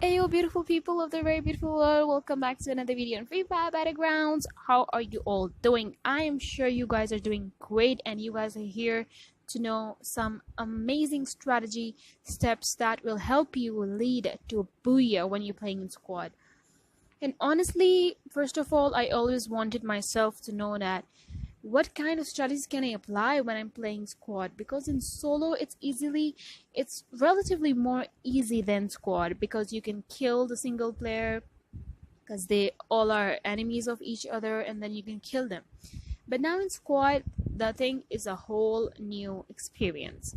Hey, you beautiful people of the very beautiful world, welcome back to another video on Free Fire Battlegrounds. How are you all doing? I am sure you guys are doing great, and you guys are here to know some amazing strategy steps that will help you lead to a booyah when you're playing in squad. And honestly, first of all, I always wanted myself to know that what kind of strategies can I apply when I'm playing squad, because in solo it's relatively more easy than squad, because you can kill the single player because they all are enemies of each other and then you can kill them. But now in squad, the thing is a whole new experience.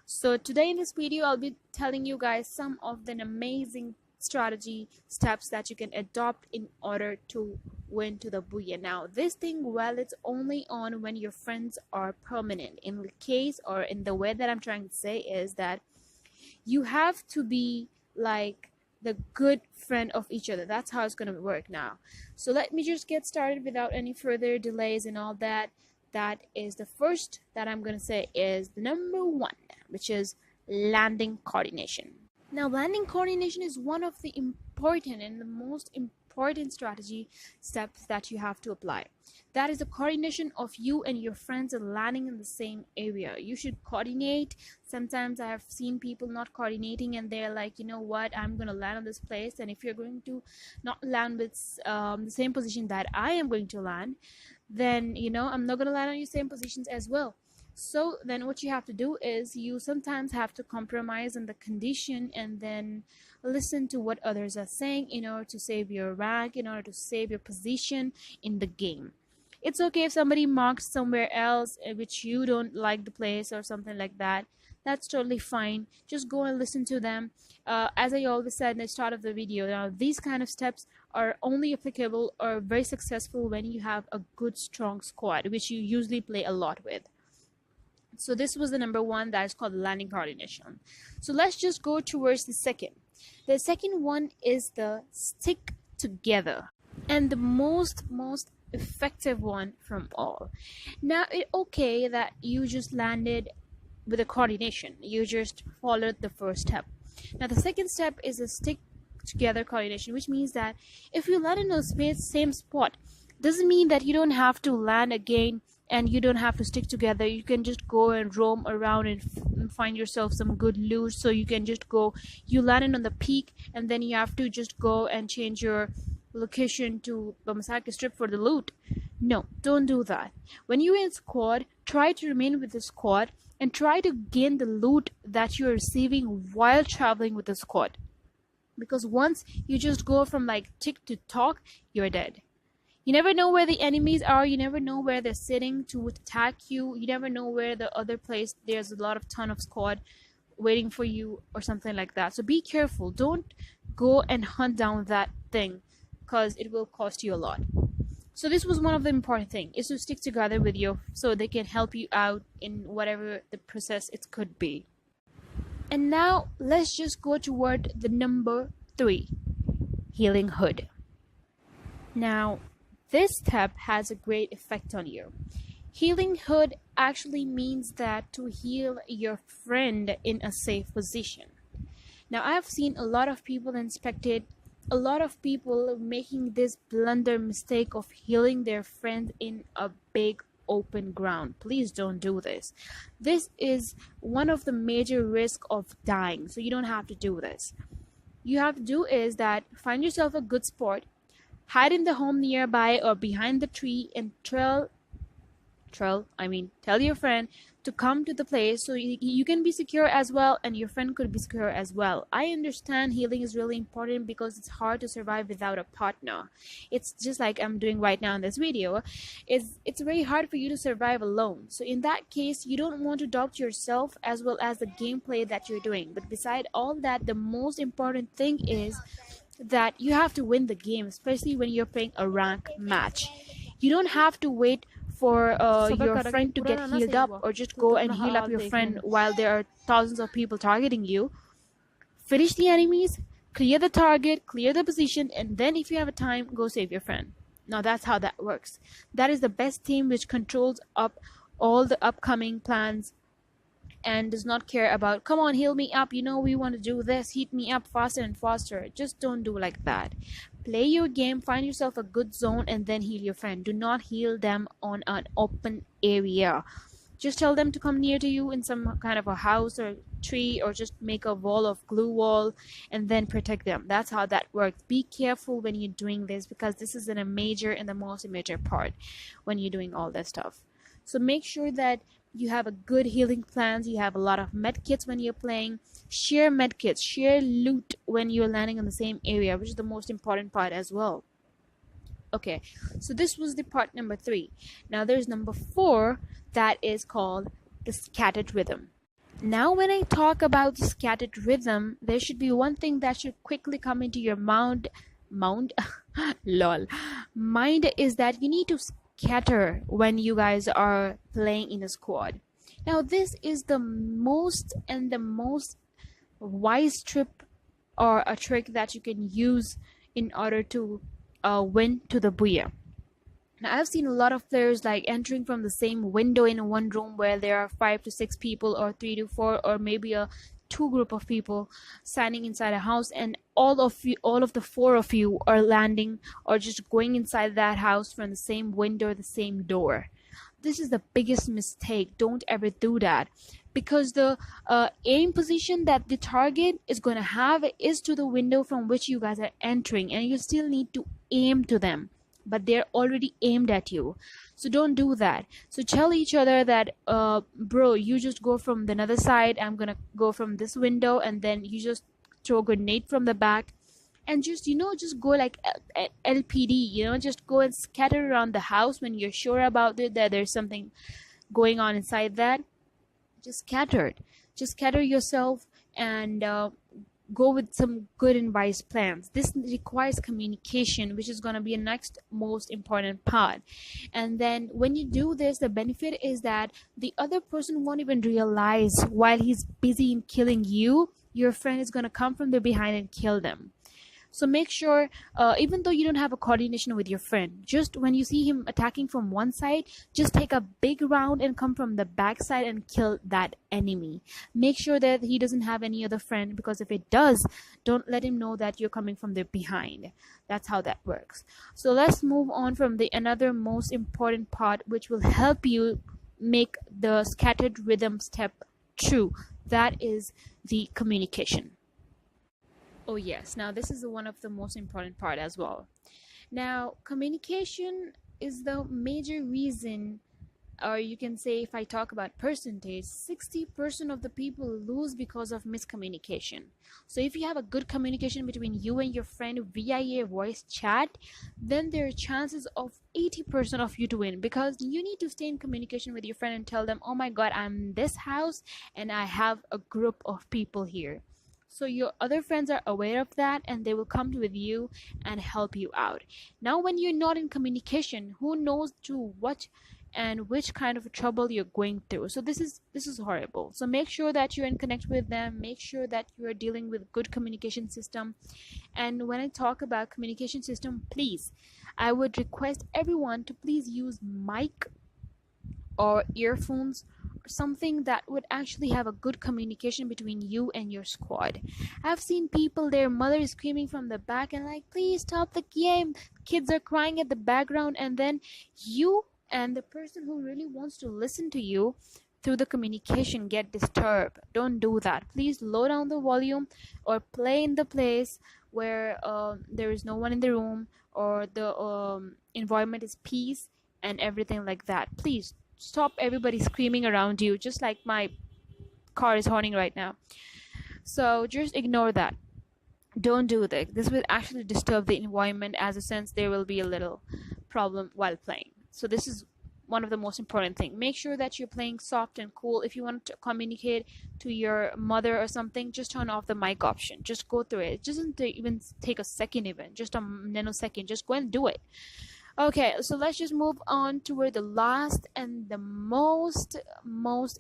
So today in this video, I'll be telling you guys some of the amazing strategy steps that you can adopt in order to win to the booyah. Now this thing, well, it's only on when your friends are permanent. In the case, or in the way that I'm trying to say, is that you have to be like the good friend of each other. That's how it's going to work now. So let me just get started without any further delays and all that. That is the first that I'm going to say is the number one, which is landing coordination. Now, landing coordination is one of the important and the most important strategy steps that you have to apply. That is the coordination of you and your friends landing in the same area. You should coordinate. Sometimes I have seen people not coordinating and they're like, you know what, I'm going to land on this place. And if you're going to not land with the same position that I am going to land, then, you know, I'm not going to land on your same positions as well. So then what you have to do is you sometimes have to compromise on the condition and then listen to what others are saying in order to save your rank, in order to save your position in the game. It's okay if somebody marks somewhere else which you don't like the place or something like that. That's totally fine. Just go and listen to them. As I always said in the start of the video, now these kind of steps are only applicable or very successful when you have a good strong squad, which you usually play a lot with. So this was the number one, that is called landing coordination. So let's just go towards the second. The second one is the stick together, and the most effective one from all. Now it's okay that you just landed with a coordination, you just followed the first step. Now the second step is a stick together coordination, which means that if you land in the same spot, doesn't mean that you don't have to land again and you don't have to stick together. You can just go and roam around and find yourself some good loot. So you can just go, you landed on the peak, and then you have to just go and change your location to Bamasaki Strip for the loot. No, don't do that. When you're in squad, try to remain with the squad and try to gain the loot that you're receiving while traveling with the squad. Because once you just go from like tick to talk, you're dead. You never know where the enemies are. You never know where they're sitting to attack you. You never know where the other place, there's a lot of ton of squad waiting for you or something like that. So be careful. Don't go and hunt down that thing, because it will cost you a lot. So this was one of the important things, is to stick together with you so they can help you out in whatever the process it could be. And now let's just go toward the number three, healing hood. Now this step has a great effect on you. Healing hood actually means that to heal your friend in a safe position. Now I have seen a lot of people inspected, a lot of people making this blunder mistake of healing their friend in a big open ground. Please don't do this. This is one of the major risks of dying, so you don't have to do this. You have to do is that find yourself a good spot, hide in the home nearby or behind the tree, and tell your friend to come to the place so you can be secure as well, and your friend could be secure as well. I understand healing is really important because it's hard to survive without a partner. It's just like I'm doing right now in this video. It's very hard for you to survive alone. So in that case, you don't want to doubt yourself as well as the gameplay that you're doing. But beside all that, the most important thing is that you have to win the game, especially when you're playing a rank match. You don't have to wait for your friend to get healed up, or just go and heal up your friend while there are thousands of people targeting you. Finish the enemies, clear the target, clear the position, and then if you have a time, go save your friend. Now that's how that works. That is the best team which controls up all the upcoming plans and does not care about, come on, heal me up, you know, we want to do this, heat me up faster and faster. Just don't do like that. Play your game, find yourself a good zone, and then heal your friend. Do not heal them on an open area. Just tell them to come near to you in some kind of a house or tree, or just make a wall of glue wall and then protect them. That's how that works. Be careful when you're doing this, because this is a major and the most major part when you're doing all this stuff. So make sure that you have a good healing plans. You have a lot of med kits when you're playing. Share med kits, share loot when you're landing in the same area, which is the most important part as well. Okay, so this was the part number 3. Now there's number 4, that is called the scattered rhythm. Now when I talk about the scattered rhythm, there should be one thing that should quickly come into your mind lol mind, is that you need to scatter when you guys are playing in a squad. Now this is the most wise trip or a trick that you can use in order to win to the Booyah. Now I've seen a lot of players like entering from the same window in one room where there are 5 to 6 people, or 3 to 4, or maybe a 2 group of people standing inside a house, and all of the 4 of you are landing or just going inside that house from the same window or the same door. This is the biggest mistake. Don't ever do that, because the aim position that the target is going to have is to the window from which you guys are entering, and you still need to aim to them, but they're already aimed at you. So don't do that. So tell each other that bro, you just go from the another side, I'm gonna go from this window, and then you just throw a grenade from the back, and just just go like LPD, just go and scatter around the house when you're sure about it, that there's something going on inside that. Just scatter yourself, and go with some good and wise plans. This requires communication, which is going to be the next most important part. And then when you do this, the benefit is that the other person won't even realize, while he's busy in killing you, your friend is going to come from the behind and kill them. So make sure, even though you don't have a coordination with your friend, just when you see him attacking from one side, just take a big round and come from the back side and kill that enemy. Make sure that he doesn't have any other friend, because if it does, don't let him know that you're coming from the behind. That's how that works. So let's move on from the another most important part, which will help you make the scattered rhythm step true. That is the communication. Oh yes, now this is one of the most important part as well. Now communication is the major reason, or you can say, if I talk about percentage, 60% of the people lose because of miscommunication. So if you have a good communication between you and your friend via a voice chat, then there are chances of 80% of you to win, because you need to stay in communication with your friend and tell them, oh my god, I'm in this house and I have a group of people here. So your other friends are aware of that, and they will come with you and help you out. Now when you're not in communication, who knows to what and which kind of trouble you're going through. So this is horrible. So make sure that you're in connect with them. Make sure that you are dealing with good communication system. And when I talk about communication system, please, I would request everyone to please use mic or earphones, something that would actually have a good communication between you and your squad. I've seen people, their mother is screaming from the back and like, please stop the game, kids are crying at the background, and then you and the person who really wants to listen to you through the communication get disturbed. Don't do that. Please lower down the volume, or play in the place where there is no one in the room, or the environment is peace and everything like that. Please stop everybody screaming around you, just like my car is horning right now. So just ignore that. Don't do that. This will actually disturb the environment, as a sense there will be a little problem while playing. So this is one of the most important things. Make sure that you're playing soft and cool. If you want to communicate to your mother or something, just turn off the mic option. Just go through it. It doesn't even take a second, even just a nanosecond. Just go and do it. Okay, so let's just move on toward the last and the most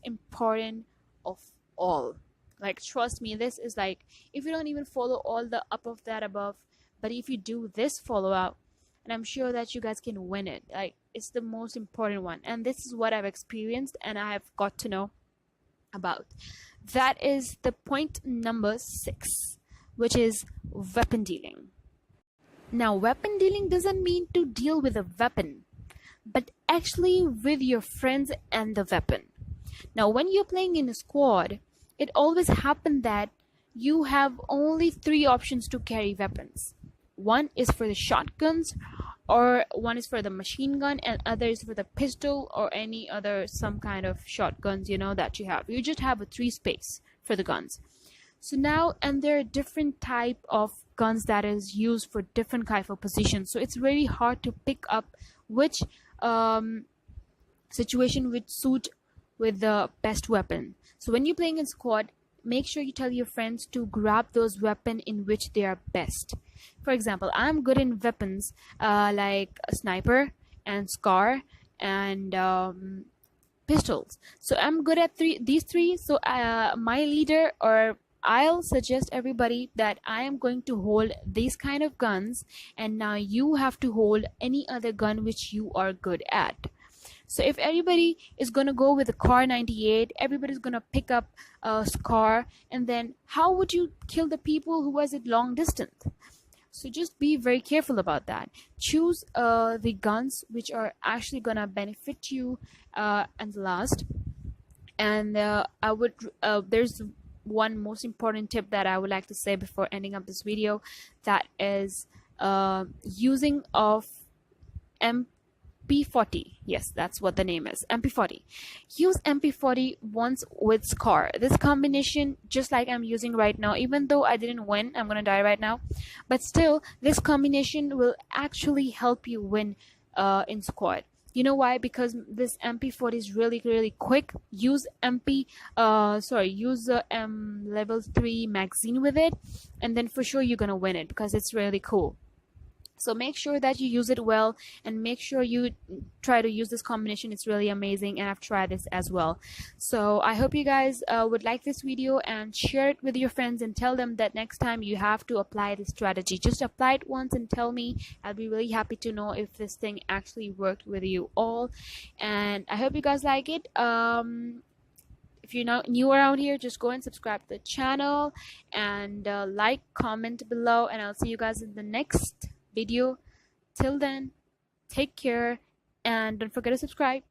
important of all. Like, trust me, this is like, if you don't even follow all the up of that above, but if you do this follow up, and I'm sure that you guys can win it. Like, it's the most important one, and this is what I've experienced and I have got to know. about. That is the point number 6, which is weapon dealing. Now, weapon dealing doesn't mean to deal with a weapon, but actually with your friends and the weapon. Now, when you're playing in a squad, it always happens that you have only 3 options to carry weapons. One is for the shotguns, or one is for the machine gun, and other is for the pistol or any other some kind of shotguns, you know, that you have. You just have a 3 space for the guns. So now, and there are different type of guns that is used for different kind of positions. So it's very hard to pick up which situation would suit with the best weapon. So when you're playing in squad, make sure you tell your friends to grab those weapons in which they are best. For example, I'm good in weapons like a sniper and scar and pistols. So I'm good at these three. So my leader, or I'll suggest everybody that I am going to hold these kind of guns, and now you have to hold any other gun which you are good at. So if everybody is going to go with a Car 98, everybody's going to pick up a Scar, and then how would you kill the people who was at long distance? So just be very careful about that. Choose the guns which are actually going to benefit you and last. And I would there's one most important tip that I would like to say before ending up this video, that is using of MP40. Yes, that's what the name is, MP40. Use MP40 once with Scar. This combination, just like I'm using right now, even though I didn't win, I'm gonna die right now, but still this combination will actually help you win in squad. You know why? Because this MP40 is really quick. Use use the level 3 magazine with it, and then for sure you're gonna win it, because it's really cool. So make sure that you use it well, and make sure you try to use this combination. It's really amazing, and I've tried this as well. So I hope you guys would like this video and share it with your friends, and tell them that next time you have to apply this strategy. Just apply it once and tell me. I'll be really happy to know if this thing actually worked with you all. And I hope you guys like it. If you're not new around here, just go and subscribe to the channel, and like, comment below, and I'll see you guys in the next video. Till then, take care, and don't forget to subscribe.